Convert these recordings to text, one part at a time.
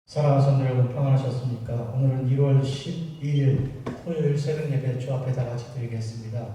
사랑하는 성도 여러분, 평안하셨습니까? 오늘은 1월 12일 토요일 새벽 예배 주 앞에 다 같이 드리겠습니다.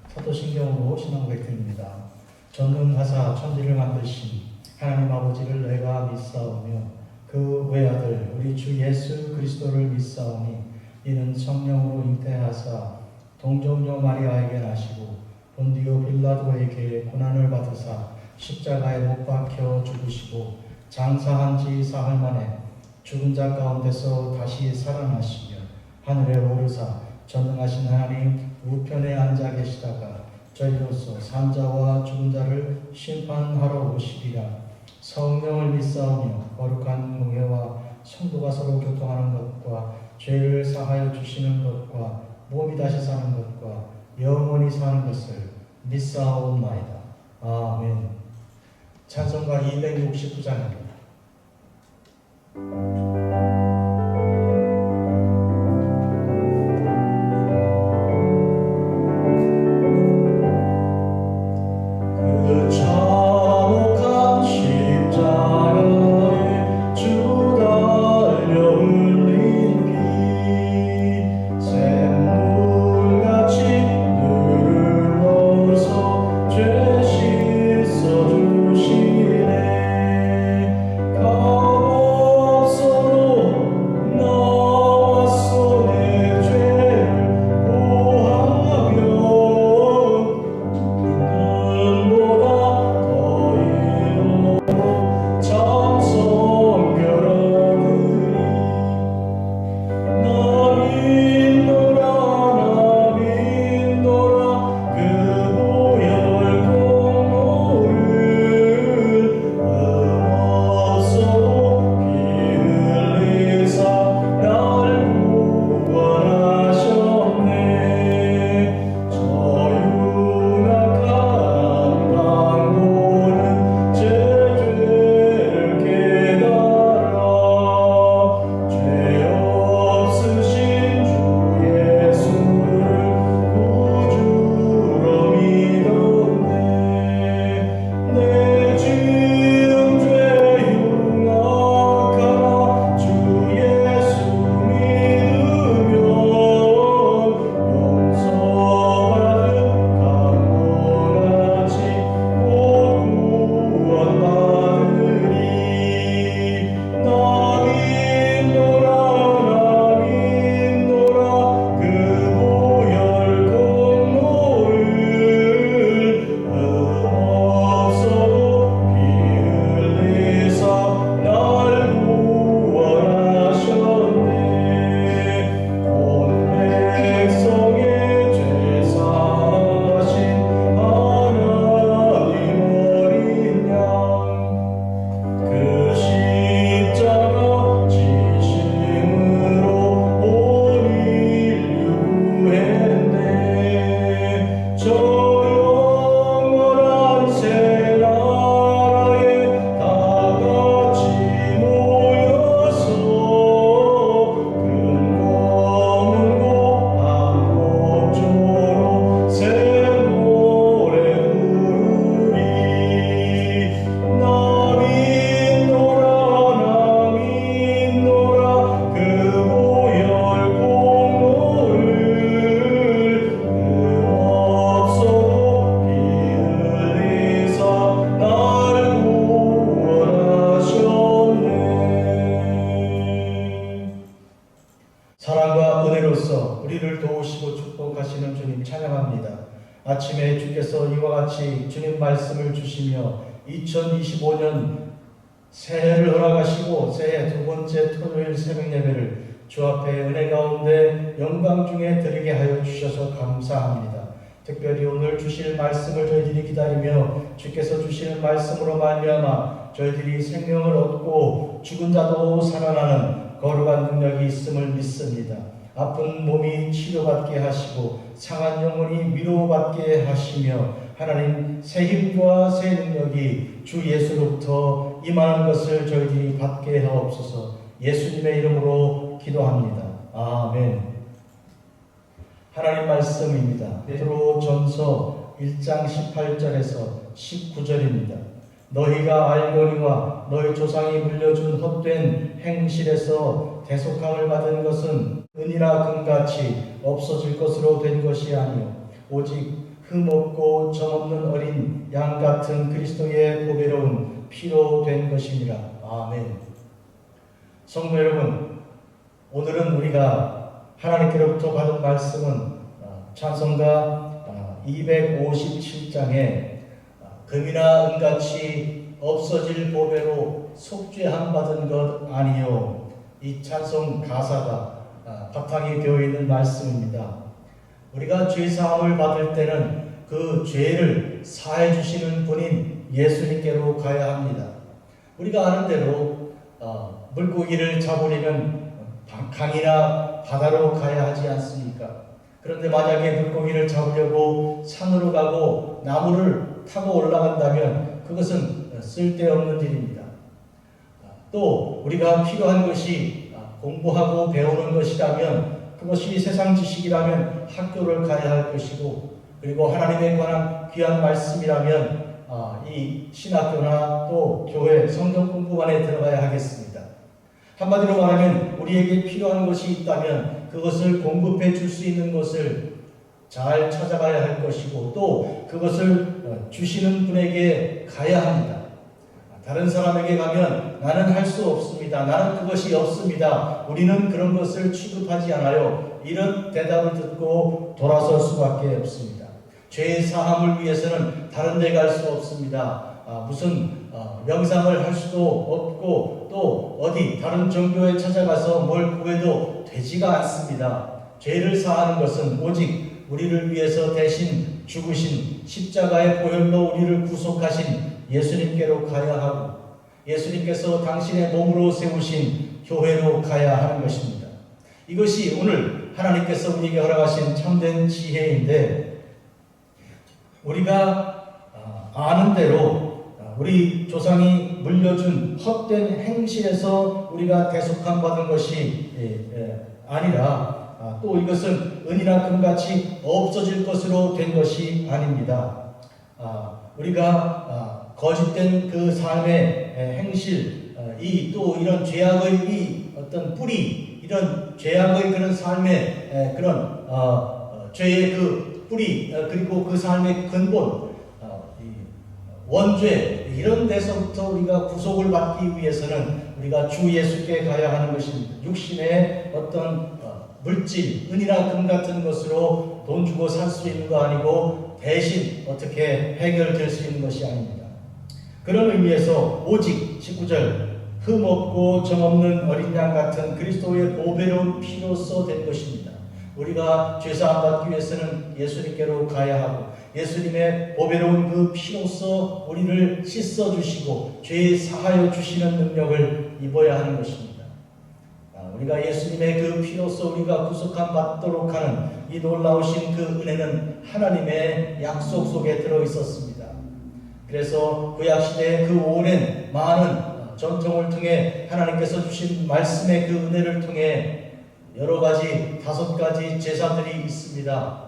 사도신경으로 신앙 고백드립니다. 전능하사 천지를 만드신 하나님 아버지를 내가 믿사오며 그 외아들 우리 주 예수 그리스도를 믿사오니 이는 성령으로 잉태하사 동정녀 마리아에게 나시고 본디오 빌라도에게 고난을 받으사 십자가에 못 박혀 죽으시고 장사한 지 사흘 만에 죽은 자 가운데서 다시 살아나시며 하늘에 오르사 전능하신 하나님 우편에 앉아 계시다가 저희로서 산자와 죽은 자를 심판하러 오시리라. 성령을 믿사오며 거룩한 공예와 성도가 서로 교통하는 것과 죄를 사하여 주시는 것과 몸이 다시 사는 것과 영원히 사는 것을 믿사옵나이다. 아멘. 찬송가 269장입니다. 사랑과 은혜로서 우리를 도우시고 축복하시는 주님 찬양합니다. 아침에 주께서 이와 같이 주님 말씀을 주시며 2025년 새해를 허락하시고 새해 두 번째 토요일 새벽 예배를 주 앞에 은혜 가운데 영광 중에 드리게 하여 주셔서 감사합니다. 특별히 오늘 주실 말씀을 저희들이 기다리며 주께서 주시는 말씀으로 말미암아 저희들이 생명을 얻고 죽은 자도 살아나는 거룩한 능력이 있음을 믿습니다. 아픈 몸이 치료받게 하시고 상한 영혼이 위로받게 하시며 하나님 새 힘과 새 능력이 주 예수로부터 임하는 것을 저희들이 받게 하옵소서. 예수님의 이름으로 기도합니다. 아멘. 하나님 말씀입니다. 베드로전서 1장 18절에서 19절입니다. 너희가 알거니와 너희가 너희 조상이 물려준 헛된 행실에서 대속함을 받은 것은 은이나 금같이 없어질 것으로 된 것이 아니요 오직 흠없고 점없는 어린 양 같은 그리스도의 보배로운 피로 된 것이니라. 아멘. 성도 여러분, 오늘은 우리가 하나님께로부터 받은 말씀은 찬송가 257장에 금이나 은같이 없어질 보배로 속죄함 받은 것 아니요, 이 찬송 가사가 바탕이 되어 있는 말씀입니다. 우리가 죄사함을 받을 때는 그 죄를 사해 주시는 분인 예수님께로 가야 합니다. 우리가 아는 대로 물고기를 잡으려면 강이나 바다로 가야 하지 않습니까? 그런데 만약에 물고기를 잡으려고 산으로 가고 나무를 타고 올라간다면 그것은 쓸데없는 일입니다. 또 우리가 필요한 것이 공부하고 배우는 것이라면, 그것이 세상 지식이라면 학교를 가야 할 것이고, 그리고 하나님에 관한 귀한 말씀이라면 이 신학교나 또 교회 성경 공부반에 들어가야 하겠습니다. 한마디로 말하면 우리에게 필요한 것이 있다면 그것을 공급해 줄 수 있는 것을 잘 찾아가야 할 것이고, 또 그것을 주시는 분에게 가야 합니다. 다른 사람에게 가면 나는 할 수 없습니다, 나는 그것이 없습니다, 우리는 그런 것을 취급하지 않아요, 이런 대답을 듣고 돌아설 수밖에 없습니다. 죄의 사함을 위해서는 다른 데 갈 수 없습니다. 무슨 명상을 할 수도 없고, 또 어디 다른 종교에 찾아가서 뭘 구해도 되지가 않습니다. 죄를 사하는 것은 오직 우리를 위해서 대신 죽으신 십자가의 보혈로 우리를 구속하신 예수님께로 가야 하고, 예수님께서 당신의 몸으로 세우신 교회로 가야 하는 것입니다. 이것이 오늘 하나님께서 우리에게 허락하신 참된 지혜인데, 우리가 아는 대로 우리 조상이 물려준 헛된 행실에서 우리가 대속함 받은 것이 아니라, 또 이것은 은이나 금같이 없어질 것으로 된 것이 아닙니다. 우리가 거짓된 그 삶의 행실, 또 이런 죄악의 이 어떤 뿌리, 이런 죄악의 그런 삶의 그런 죄의 그 뿌리, 그리고 그 삶의 근본, 원죄, 이런 데서부터 우리가 구속을 받기 위해서는 우리가 주 예수께 가야 하는 것입니다. 육신의 어떤 물질, 은이나 금 같은 것으로 돈 주고 살 수 있는 거 아니고, 대신 어떻게 해결될 수 있는 것이 아닙니다. 그런 의미에서 오직 19절, 흠없고 정없는 어린 양 같은 그리스도의 보배로운 피로써 된 것입니다. 우리가 죄사함 받기 위해서는 예수님께로 가야 하고, 예수님의 보배로운 그 피로써 우리를 씻어주시고 죄 사하여 주시는 능력을 입어야 하는 것입니다. 우리가 예수님의 그 피로써 우리가 구속함 받도록 하는 이 놀라우신 그 은혜는 하나님의 약속 속에 들어있었습니다. 그래서 구약시대의 그 오랜 많은 전통을 통해 하나님께서 주신 말씀의 그 은혜를 통해 여러 가지, 5가지 제사들이 있습니다.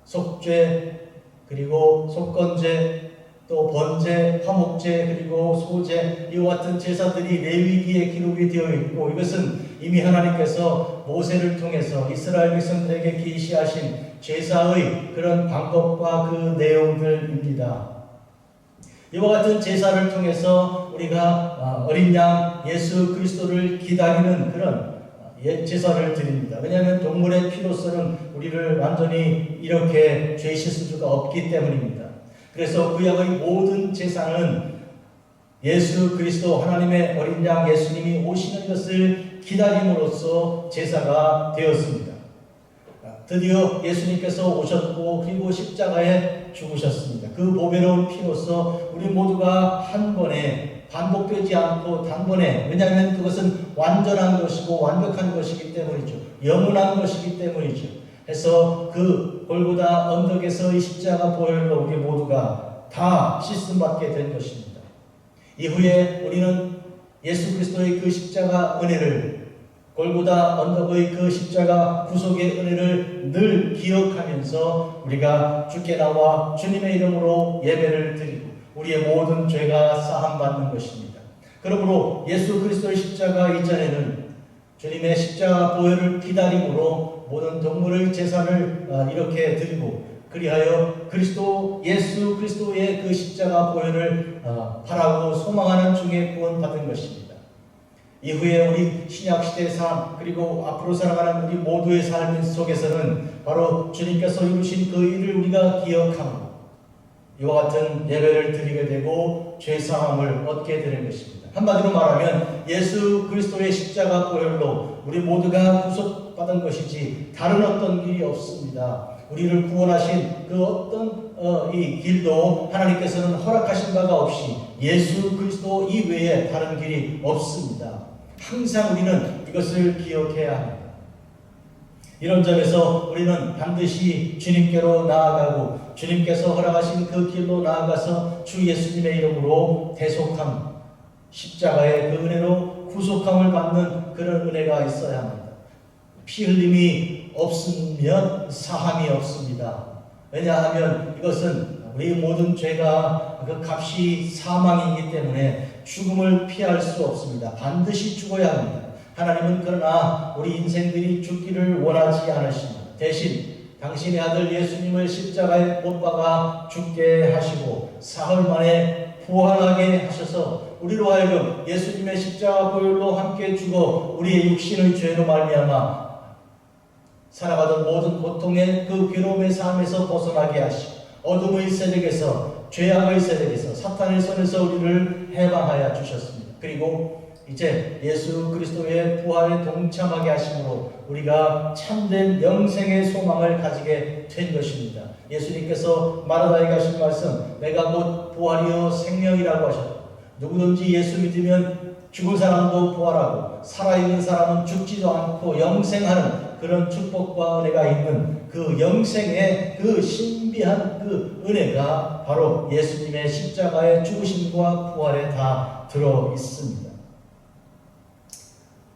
속죄, 그리고 속건제, 또 번제, 화목제, 그리고 소제, 이와 같은 제사들이 레위기에 기록이 되어 있고, 이것은 이미 하나님께서 모세를 통해서 이스라엘 백성들에게 계시하신 제사의 그런 방법과 그 내용들입니다. 이와 같은 제사를 통해서 우리가 어린 양 예수 그리스도를 기다리는 그런 제사를 드립니다. 왜냐하면 동물의 피로서는 우리를 완전히 이렇게 죄 씻을 수가 없기 때문입니다. 그래서 구약의 모든 제사는 예수 그리스도 하나님의 어린 양 예수님이 오시는 것을 기다림으로써 제사가 되었습니다. 드디어 예수님께서 오셨고, 그리고 십자가에 죽으셨습니다. 그 보배로운 피로써 우리 모두가 한 번에 반복되지 않고 단번에, 왜냐하면 그것은 완전한 것이고 완벽한 것이기 때문이죠. 영원한 것이기 때문이죠. 해서 그 골고다 언덕에서 이 십자가 보혈로 우리 모두가 다 씻음받게 된 것입니다. 이후에 우리는 예수 그리스도의 그 십자가 은혜를, 골고다 언덕의 그 십자가 구속의 은혜를 늘 기억하면서 우리가 주께 나와 주님의 이름으로 예배를 드리고 우리의 모든 죄가 사함받는 것입니다. 그러므로 예수 그리스도의 십자가 이전에는 주님의 십자가 보혈을 기다림으로 모든 동물의 제사를 이렇게 드리고, 그리하여 예수 그리스도의 그 십자가 보혈을 바라고 소망하는 중에 구원받은 것입니다. 이후에 우리 신약시대의 삶, 그리고 앞으로 살아가는 우리 모두의 삶 속에서는 바로 주님께서 이루신 그 일을 우리가 기억하고 이와 같은 예배를 드리게 되고 죄사함을 얻게 되는 것입니다. 한마디로 말하면 예수 그리스도의 십자가 보혈로 우리 모두가 구속받은 것이지 다른 어떤 길이 없습니다. 우리를 구원하신 그 어떤 이 길도 하나님께서는 허락하신 바가 없이 예수 그리스도 이외에 다른 길이 없습니다. 항상 우리는 이것을 기억해야 합니다. 이런 점에서 우리는 반드시 주님께로 나아가고 주님께서 허락하신 그 길로 나아가서 주 예수님의 이름으로 대속함, 십자가의 그 은혜로 구속함을 받는 그런 은혜가 있어야 합니다. 피 흘림이 없으면 사함이 없습니다. 왜냐하면 이것은 우리 모든 죄가 그 값이 사망이기 때문에 죽음을 피할 수 없습니다. 반드시 죽어야 합니다. 하나님은 그러나 우리 인생들이 죽기를 원하지 않으십니다. 대신 당신의 아들 예수님을 십자가에 못 박아 죽게 하시고 사흘 만에 부활하게 하셔서 우리로 하여금 예수님의 십자가 보혈로 함께 죽어 우리의 육신의 죄로 말미암아 살아가던 모든 고통의 그 괴로움의 삶에서 벗어나게 하시고 어둠의 세력에서, 죄악의 세력에서, 사탄의 손에서 우리를 해방하여 주셨습니다. 그리고 이제 예수 그리스도의 부활에 동참하게 하심으로 우리가 참된 영생의 소망을 가지게 된 것입니다. 예수님께서 마라다에게 하신 말씀, 내가 곧 부활이요 생명이라고 하셨고, 누구든지 예수 믿으면 죽은 사람도 부활하고 살아있는 사람은 죽지도 않고 영생하는 그런 축복과 은혜가 있는 그 영생의 그 신비한 그 은혜가 바로 예수님의 십자가의 죽으심과 부활에 다 들어 있습니다.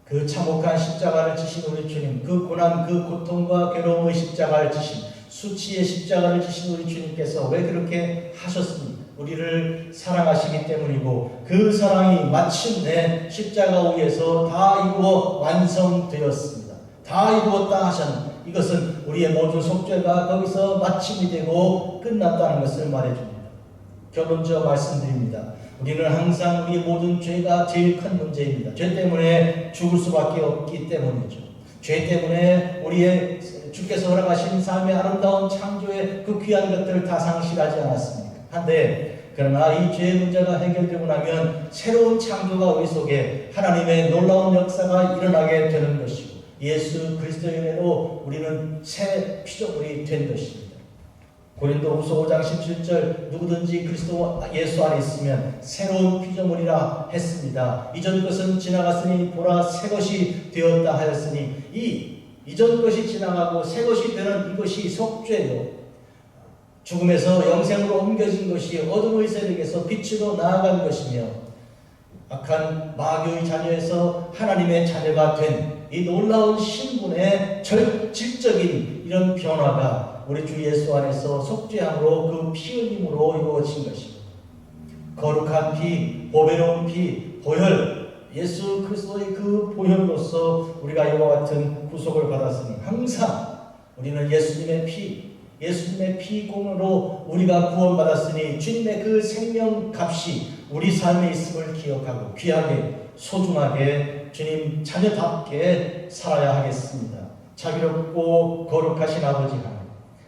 그 참혹한 십자가를 지신 우리 주님, 그 고난, 그 고통과 괴로움의 십자가를 지신, 수치의 십자가를 지신 우리 주님께서 왜 그렇게 하셨습니까? 우리를 사랑하시기 때문이고 그 사랑이 마침내 십자가 위에서 다 이루어 완성되었습니다. 다 이루었다 하셨는 이것은 우리의 모든 속죄가 거기서 마침이 되고 끝났다는 것을 말해줍니다. 결론지어 말씀드립니다. 우리는 항상 우리의 모든 죄가 제일 큰 문제입니다. 죄 때문에 죽을 수밖에 없기 때문이죠. 죄 때문에 우리의 주께서 허락하신 삶의 아름다운 창조의 그 귀한 것들을 다 상실하지 않았습니까? 한데 그러나 이 죄의 문제가 해결되고 나면 새로운 창조가 우리 속에 하나님의 놀라운 역사가 일어나게 되는 것이고 예수 그리스도의 은혜로 우리는 새 피조물이 된 것입니다. 고린도후서 5장 17절 누구든지 그리스도 예수 안에 있으면 새로운 피조물이라 했습니다. 이전 것은 지나갔으니 보라 새 것이 되었다 하였으니 이 이전 것이 지나가고 새 것이 되는 이것이 속죄요. 죽음에서 영생으로 옮겨진 것이 어둠의 세력에서 빛으로 나아간 것이며 악한 마귀의 자녀에서 하나님의 자녀가 된 이 놀라운 신분의 질적인 이런 변화가 우리 주 예수 안에서 속죄함으로 그 피 흘림으로 이루어진 것입니다. 거룩한 피, 보배로운 피, 보혈, 예수 그리스도의 그 보혈로서 우리가 이와 같은 구속을 받았으니 항상 우리는 예수님의 피공으로 우리가 구원받았으니 주님의 그 생명값이 우리 삶에 있음을 기억하고 귀하게 소중하게 주님 자녀답게 살아야 하겠습니다. 자비롭고 거룩하신 아버지 하나님,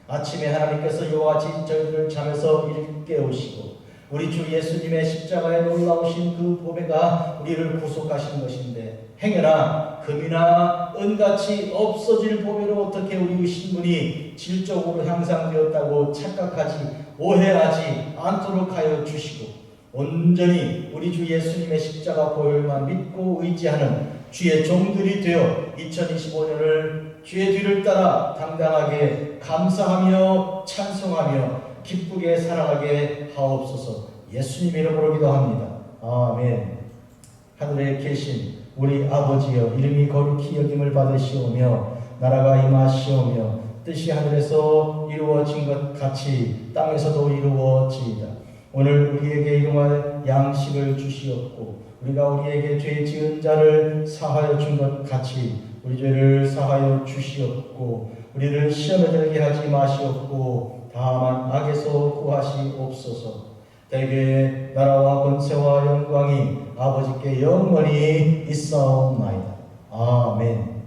아침에 하나님께서 이와 같이 저희를 잠에서 일깨우시고 우리 주 예수님의 십자가에 놀라우신 그 보배가 우리를 구속하신 것인데 행여나 금이나 은같이 없어질 보배로 어떻게 우리의 신분이 질적으로 향상되었다고 착각하지 오해하지 않도록 하여 주시고 온전히 우리 주 예수님의 십자가 보혈만 믿고 의지하는 주의 종들이 되어 2025년을 주의 뒤를 따라 당당하게 감사하며 찬송하며 기쁘게 살아가게 하옵소서. 예수님 이름으로 기도합니다. 아멘. 하늘에 계신 우리 아버지여, 이름이 거룩히 여김을 받으시오며 나라가 임하시오며 뜻이 하늘에서 이루어진 것 같이 땅에서도 이루어지이다. 오늘 우리에게 일용할 양식을 주시옵고 우리가 우리에게 죄 지은 자를 사하여 준 것 같이 우리 죄를 사하여 주시옵고 우리를 시험에 들게 하지 마시옵고 다만 악에서 구하시옵소서. 대개 나라와 권세와 영광이 아버지께 영원히 있사옵나이다. 아멘.